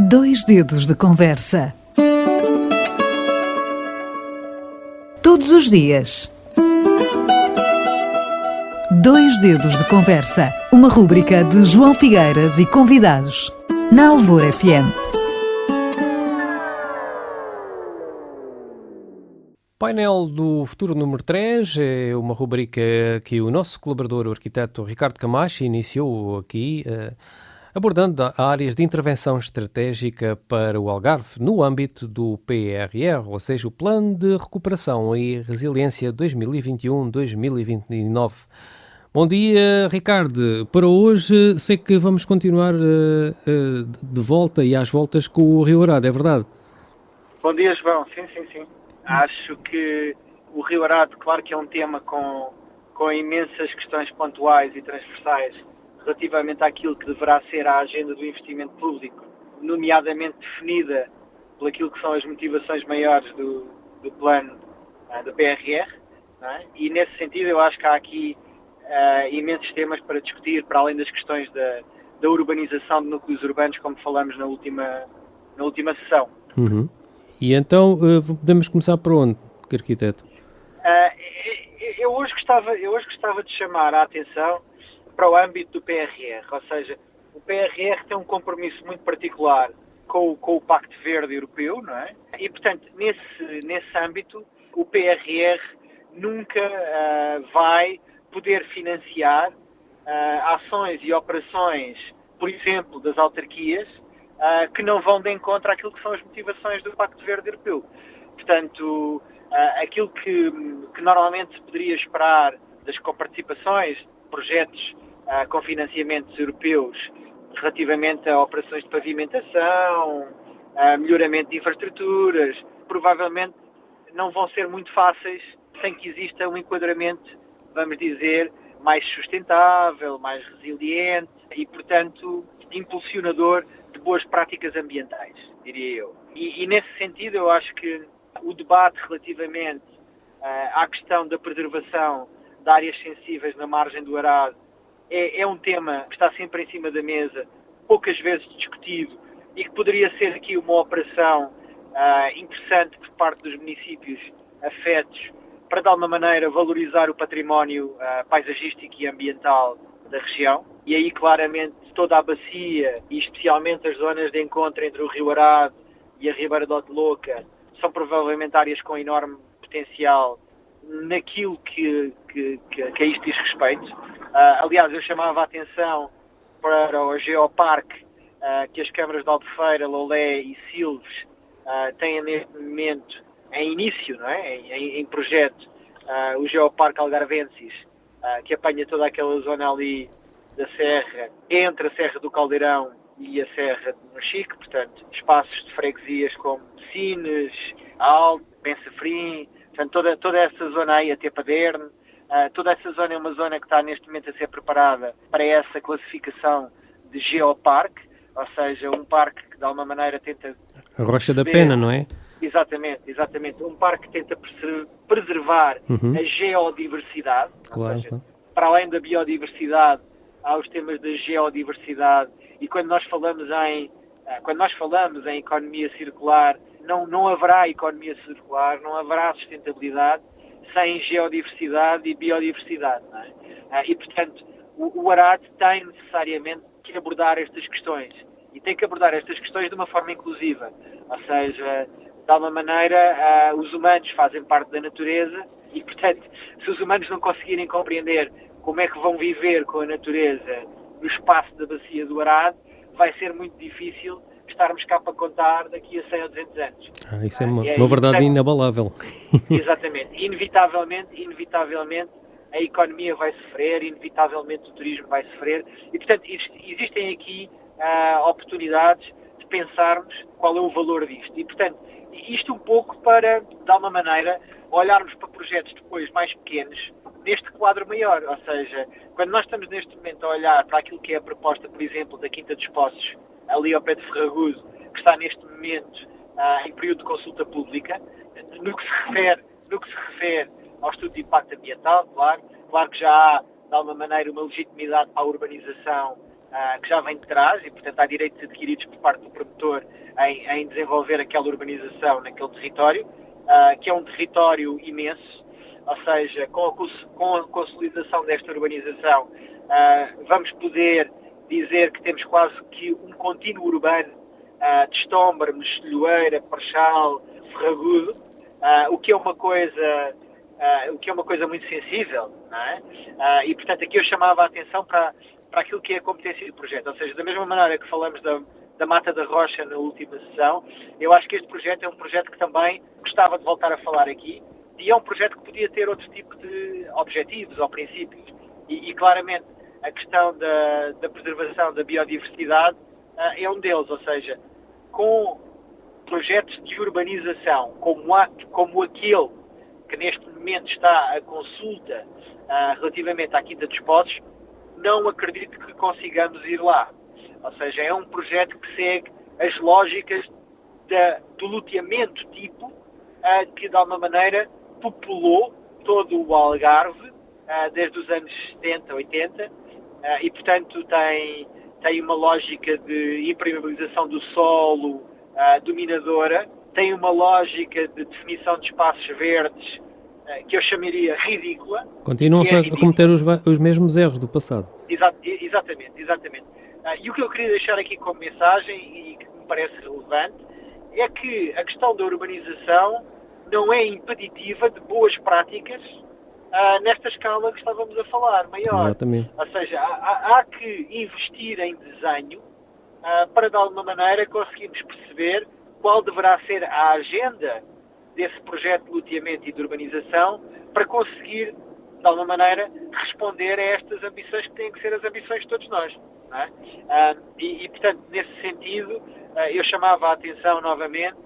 Dois dedos de conversa. Todos os dias. Dois dedos de conversa. Uma rúbrica de João Figueiras e convidados. Na Alvor FM. Painel do Futuro número 3 é uma rubrica que o nosso colaborador, o arquiteto Ricardo Camacho, iniciou aqui, abordando áreas de intervenção estratégica para o Algarve no âmbito do PRR, ou seja, o Plano de Recuperação e Resiliência 2021-2029. Bom dia, Ricardo. Para hoje, sei que vamos continuar de volta e às voltas com o Rio Arado, é verdade? Bom dia, João. Sim. Acho que o Rio Arado, claro que é um tema com imensas questões pontuais e transversais relativamente àquilo que deverá ser a agenda do investimento público, nomeadamente definida por aquilo que são as motivações maiores do plano do PRR, não é? E nesse sentido eu acho que há aqui imensos temas para discutir, para além das questões da urbanização de núcleos urbanos, como falamos na última sessão. Uhum. E então, podemos começar por onde, arquiteto? Eu hoje gostava de chamar a atenção para o âmbito do PRR, ou seja, o PRR tem um compromisso muito particular com o Pacto Verde Europeu, não é? E, portanto, nesse âmbito, o PRR nunca vai poder financiar ações e operações, por exemplo, das autarquias, que não vão de encontro àquilo que são as motivações do Pacto Verde Europeu. Portanto, aquilo que normalmente se poderia esperar das coparticipações de projetos com financiamentos europeus relativamente a operações de pavimentação, melhoramento de infraestruturas, provavelmente não vão ser muito fáceis sem que exista um enquadramento, vamos dizer, mais sustentável, mais resiliente e, portanto, impulsionador de boas práticas ambientais, diria eu. E nesse sentido eu acho que o debate relativamente à questão da preservação de áreas sensíveis na margem do Arado é um tema que está sempre em cima da mesa, poucas vezes discutido, e que poderia ser aqui uma operação interessante por parte dos municípios afetos para, de alguma maneira, valorizar o património paisagístico e ambiental da região. E aí, claramente, toda a bacia, e especialmente as zonas de encontro entre o Rio Arado e a Ribeira de Oteloca, são provavelmente áreas com enorme potencial naquilo que a isto diz respeito. Aliás, eu chamava a atenção para o Geoparque que as câmaras de Albufeira, Lolé e Silves têm neste momento em início, não é? em projeto, o Geoparque Algarvensis, que apanha toda aquela zona ali da Serra, entre a Serra do Caldeirão e a Serra do Mochique, portanto, espaços de freguesias como Sines, Alto, Pensafrim, portanto, toda essa zona aí até Paderne, toda essa zona é uma zona que está neste momento a ser preparada para essa classificação de geoparque, ou seja, um parque que de alguma maneira tenta... A Rocha da Pena, não é? Exatamente. Um parque que tenta preservar a geodiversidade, claro, ou seja, para além da biodiversidade, há os temas da geodiversidade, e quando nós falamos em economia circular, não haverá economia circular, não haverá sustentabilidade sem geodiversidade e biodiversidade, não é? E, portanto, o Arado tem necessariamente que abordar estas questões, e tem que abordar estas questões de uma forma inclusiva, ou seja, de alguma maneira, os humanos fazem parte da natureza e, portanto, se os humanos não conseguirem compreender como é que vão viver com a natureza no espaço da bacia do Arado, vai ser muito difícil estarmos cá para contar daqui a 100 ou 200 anos. Isso é uma verdade inabalável. Exatamente. Inevitavelmente a economia vai sofrer, inevitavelmente o turismo vai sofrer e, portanto, existem aqui oportunidades de pensarmos qual é o valor disto. E, portanto, isto um pouco para, de alguma maneira, olharmos para projetos depois mais pequenos neste quadro maior. Ou seja, quando nós estamos neste momento a olhar para aquilo que é a proposta, por exemplo, da Quinta dos Poços, ali ao pé de Ferragudo, que está neste momento em período de consulta pública, no que se refere ao estudo de impacto ambiental, claro que já há, de alguma maneira, uma legitimidade para a urbanização que já vem de trás e, portanto, há direitos adquiridos por parte do promotor em desenvolver aquela urbanização naquele território, que é um território imenso, ou seja, com a consolidação desta urbanização, vamos poder dizer que temos quase que um contínuo urbano de Estombre, Mexilhoeira, Parchal, Ferragudo, o que é uma coisa muito sensível, não é? E, portanto, aqui eu chamava a atenção para aquilo que é a competência do projeto, ou seja, da mesma maneira que falamos da Mata da Rocha na última sessão, eu acho que este projeto é um projeto que também gostava de voltar a falar aqui, e é um projeto que podia ter outro tipo de objetivos ou princípios, e claramente a questão da preservação da biodiversidade é um deles, ou seja, com projetos de urbanização como aquele que neste momento está à consulta relativamente à Quinta dos Poços, não acredito que consigamos ir lá. Ou seja, é um projeto que segue as lógicas do loteamento tipo que de alguma maneira populou todo o Algarve desde os anos 70, 80 e portanto tem uma lógica de impermeabilização do solo dominadora, tem uma lógica de definição de espaços verdes que eu chamaria ridícula. Continuam-se a cometer os mesmos erros do passado. Exatamente. E o que eu queria deixar aqui como mensagem, e que me parece relevante, é que a questão da urbanização não é impeditiva de boas práticas nesta escala que estávamos a falar, maior. Exatamente. Ou seja, há que investir em desenho para, de alguma maneira, conseguirmos perceber qual deverá ser a agenda desse projeto de loteamento e de urbanização para conseguir, de alguma maneira, responder a estas ambições que têm que ser as ambições de todos nós. Não é? E, portanto, nesse sentido, eu chamava a atenção novamente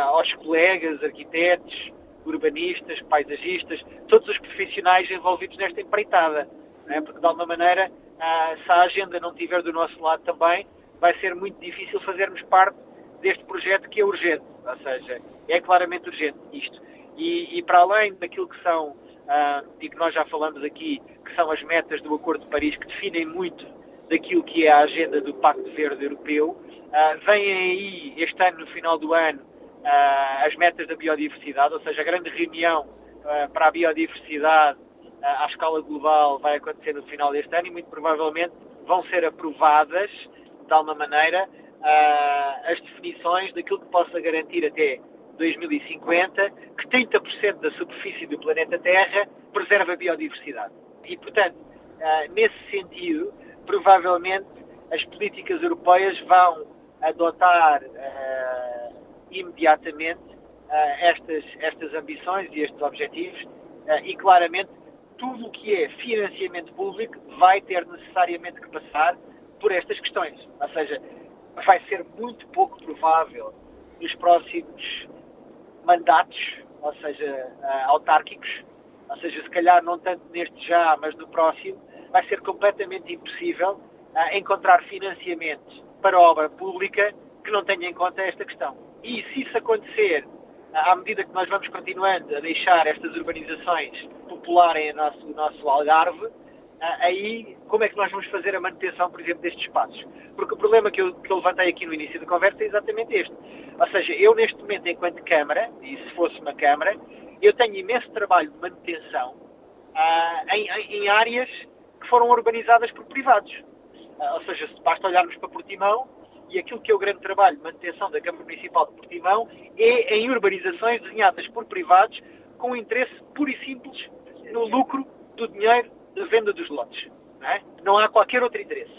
aos colegas, arquitetos, urbanistas, paisagistas, todos os profissionais envolvidos nesta empreitada, não é? Porque, de alguma maneira, se a agenda não estiver do nosso lado também, vai ser muito difícil fazermos parte deste projeto que é urgente, ou seja, é claramente urgente isto. E para além daquilo que são, e que nós já falamos aqui, que são as metas do Acordo de Paris, que definem muito daquilo que é a agenda do Pacto Verde Europeu, vêm aí, este ano, no final do ano, as metas da biodiversidade, ou seja, a grande reunião para a biodiversidade à escala global vai acontecer no final deste ano e muito provavelmente vão ser aprovadas, de alguma maneira, as definições daquilo que possa garantir até 2050 que 30% da superfície do planeta Terra preserva a biodiversidade. E, portanto, nesse sentido, provavelmente as políticas europeias vão adotar imediatamente estas ambições e estes objetivos e, claramente, tudo o que é financiamento público vai ter necessariamente que passar por estas questões. Ou seja, vai ser muito pouco provável nos próximos mandatos, ou seja, autárquicos, ou seja, se calhar não tanto neste já, mas no próximo, vai ser completamente impossível encontrar financiamentos para a obra pública que não tenha em conta esta questão. E se isso acontecer, à medida que nós vamos continuando a deixar estas urbanizações popularem o nosso Algarve, aí como é que nós vamos fazer a manutenção, por exemplo, destes espaços? Porque o problema que eu levantei aqui no início da conversa é exatamente este. Ou seja, eu neste momento, enquanto Câmara, e se fosse uma Câmara, eu tenho imenso trabalho de manutenção em áreas que foram urbanizadas por privados. Ou seja, basta olharmos para Portimão, e aquilo que é o grande trabalho de manutenção da Câmara Municipal de Portimão é em urbanizações desenhadas por privados com interesse puro e simples no lucro do dinheiro da venda dos lotes. Não há qualquer outro interesse.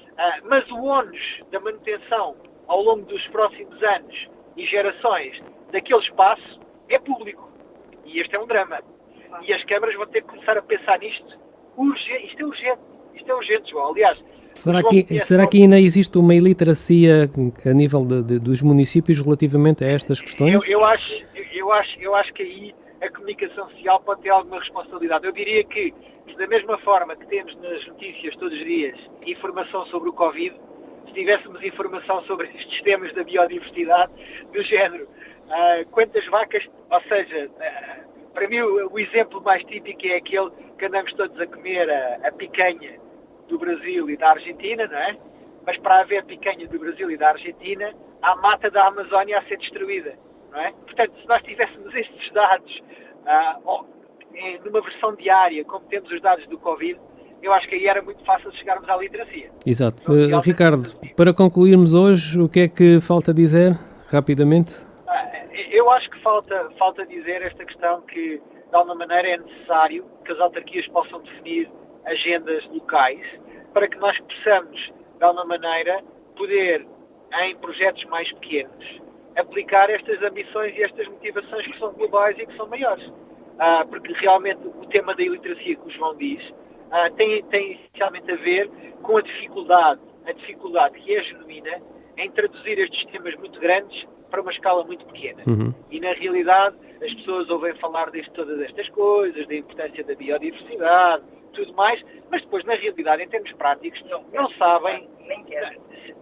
Mas o ónus da manutenção ao longo dos próximos anos e gerações daquele espaço é público. E este é um drama. E as câmaras vão ter que começar a pensar nisto. Isto é urgente, João. Aliás, será que ainda existe uma iliteracia a nível dos municípios relativamente a estas questões? Eu acho que aí a comunicação social pode ter alguma responsabilidade. Eu diria que, da mesma forma que temos nas notícias todos os dias informação sobre o Covid, se tivéssemos informação sobre estes temas da biodiversidade, do género, quantas vacas, ou seja, para mim o exemplo mais típico é aquele que andamos todos a comer a picanha do Brasil e da Argentina, não é? mas para haver picanha do Brasil e da Argentina, há mata da Amazónia a ser destruída, não é? Portanto, se nós tivéssemos estes dados numa versão diária, como temos os dados do Covid, eu acho que aí era muito fácil chegarmos à literacia. Exato. Ricardo, para concluirmos hoje, o que é que falta dizer, rapidamente? Eu acho que falta dizer esta questão que, de alguma maneira, é necessário que as autarquias possam definir agendas locais para que nós possamos, de alguma maneira, poder, em projetos mais pequenos, aplicar estas ambições e estas motivações que são globais e que são maiores. Porque realmente o tema da iliteracia que o João diz tem essencialmente a ver com a dificuldade que é genuína em traduzir estes temas muito grandes para uma escala muito pequena. E na realidade as pessoas ouvem falar de todas estas coisas, da importância da biodiversidade, tudo mais, mas depois na realidade, em termos práticos, não sabem,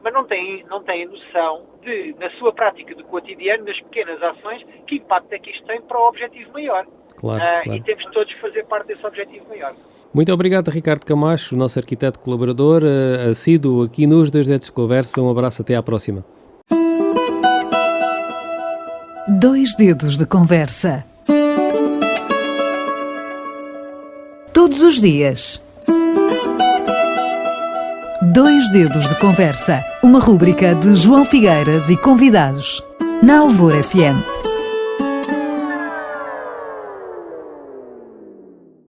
mas não têm noção de, na sua prática do cotidiano, nas pequenas ações, que impacto é que isto tem para o objetivo maior. Claro. E temos todos que fazer parte desse objetivo maior. Muito obrigado, Ricardo Camacho, o nosso arquiteto colaborador, assíduo aqui nos Dois Dedos de Conversa. Um abraço, até à próxima. Dois Dedos de Conversa. Todos os dias. Dois Dedos de Conversa. Uma rúbrica de João Figueiras e convidados. Na Alvor FM.